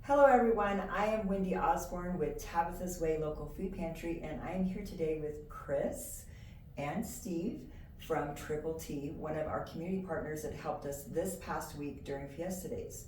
Hello everyone, I am Wendy Osborne with Tabitha's Way Local Food Pantry, and I am here today with Chris and Steve from Triple T, one of our community partners that helped us this past week during Fiesta Days.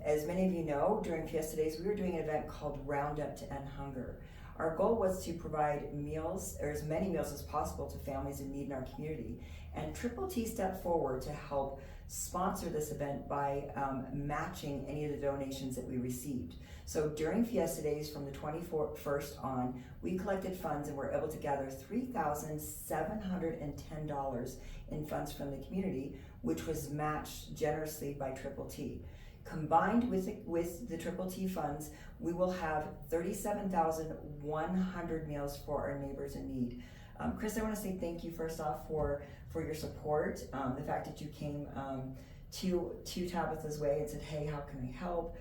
As many of you know, during Fiesta Days we were doing an event called Roundup to End Hunger. Our goal was to provide meals, or as many meals as possible, to families in need in our community. And Triple T stepped forward to help sponsor this event by matching any of the donations that we received. So during Fiesta Days from the 21st on, we collected funds and were able to gather $3,710 in funds from the community, which was matched generously by Triple T. Combined with the Triple T funds, we will have 37,100 meals for our neighbors in need. Chris, I want to say thank you first off for your support, the fact that you came to Tabitha's Way and said, hey, how can I help?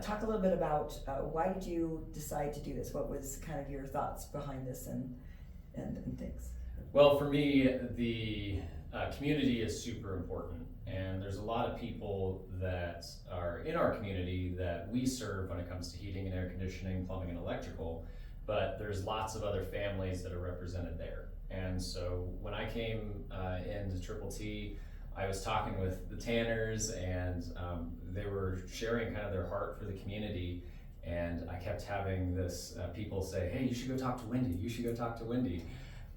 Talk a little bit about why did you decide to do this? What was kind of your thoughts behind this and things? Well, for me, the community is super important, and there's a lot of people that are in our community that we serve when it comes to heating and air conditioning, plumbing and electrical, but there's lots of other families that are represented there. And so when I came into Triple T, I was talking with the Tanners, and they were sharing kind of their heart for the community, and I kept having this people say, hey, you should go talk to Wendy, you should go talk to Wendy.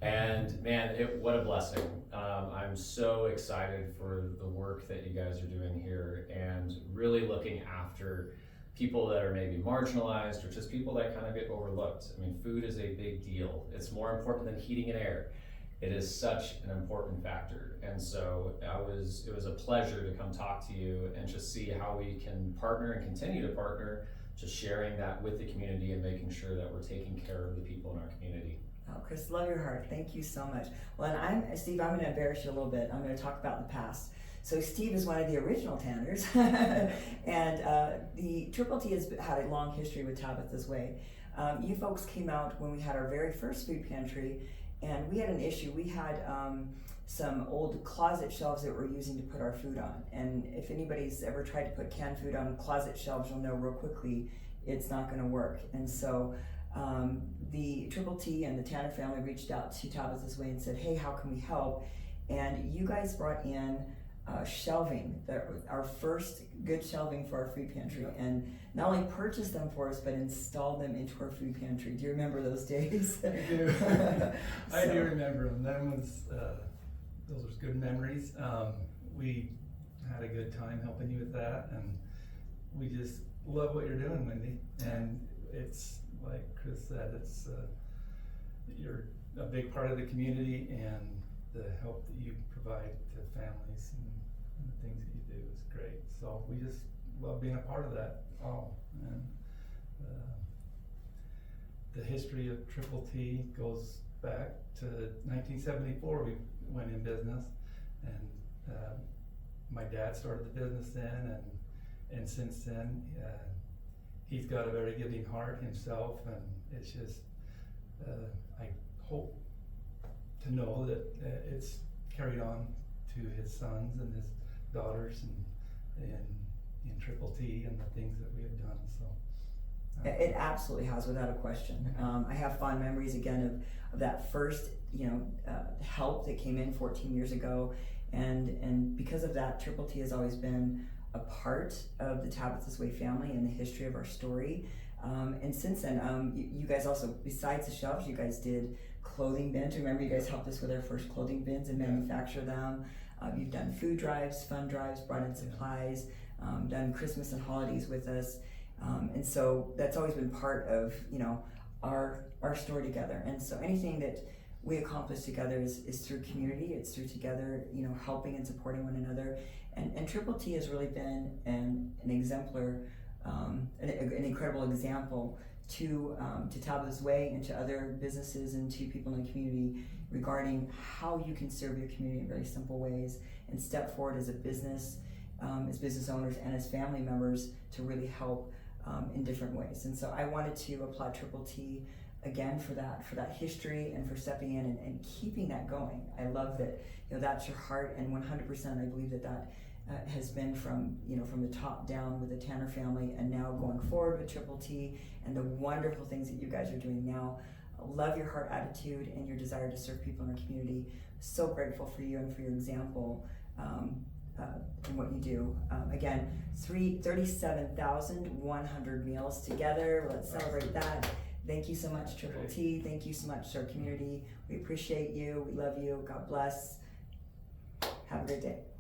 And man, what a blessing. I'm so excited for the work that you guys are doing here and really looking after people that are maybe marginalized or just people that kind of get overlooked. I mean, food is a big deal. It's more important than heating and air. It is such an important factor. And so it was a pleasure to come talk to you and just see how we can partner and continue to partner, just sharing that with the community and making sure that we're taking care of the people in our community. Oh, Chris, love your heart. Thank you so much. Well, and Steve, I'm going to embarrass you a little bit. I'm going to talk about the past. So Steve is one of the original Tanners, and the Triple T has had a long history with Tabitha's Way. You folks came out when we had our very first food pantry, and we had an issue. We had some old closet shelves that we're using to put our food on, and if anybody's ever tried to put canned food on closet shelves, you'll know real quickly it's not going to work. And so the Triple T and the Tanner family reached out to Tabitha's Way and said, hey, how can we help? And you guys brought in shelving, our first good shelving for our food pantry, and not only purchased them for us, but installed them into our food pantry. Do you remember those days? I do. I do remember them. Those were good memories. We had a good time helping you with that, and we just love what you're doing, Wendy. And it's like Chris said, it's you're a big part of the community, and the help that you provide to families and the things that you do is great. So we just love being a part of that all. And the history of Triple T goes back to 1974. We went in business, and my dad started the business then, and since then he's got a very giving heart himself, and it's just I hope to know that it's carried on to his sons and his daughters and in Triple T and the things that we have done. So it absolutely has, without a question. I have fond memories again of that first help that came in 14 years ago, and because of that, Triple T has always been a part of the Tabitha's Way family and the history of our story. And since then, you guys also, besides the shelves, you guys did clothing bins. Remember, you guys helped us with our first clothing bins and manufacture them. You've done food drives, fun drives, brought in supplies, done Christmas and holidays with us. And so that's always been part of, our story together. And so anything that we accomplish together is through community. It's through together, helping and supporting one another. And Triple T has really been an exemplar, an incredible example to Tabitha's Way and to other businesses and to people in the community regarding how you can serve your community in very simple ways and step forward as a business, as business owners and as family members to really help in different ways. And so I wanted to applaud Triple T again for that history and for stepping in and keeping that going. I love that that's your heart, and 100% I believe that has been from the top down with the Tanner family, and now going forward with Triple T, and the wonderful things that you guys are doing now. Love your heart attitude and your desire to serve people in our community. So grateful for you and for your example in what you do. Again, 37,100 meals together. Let's celebrate that. Thank you so much, Triple T. Thank you so much to our community. We appreciate you. We love you. God bless. Have a great day.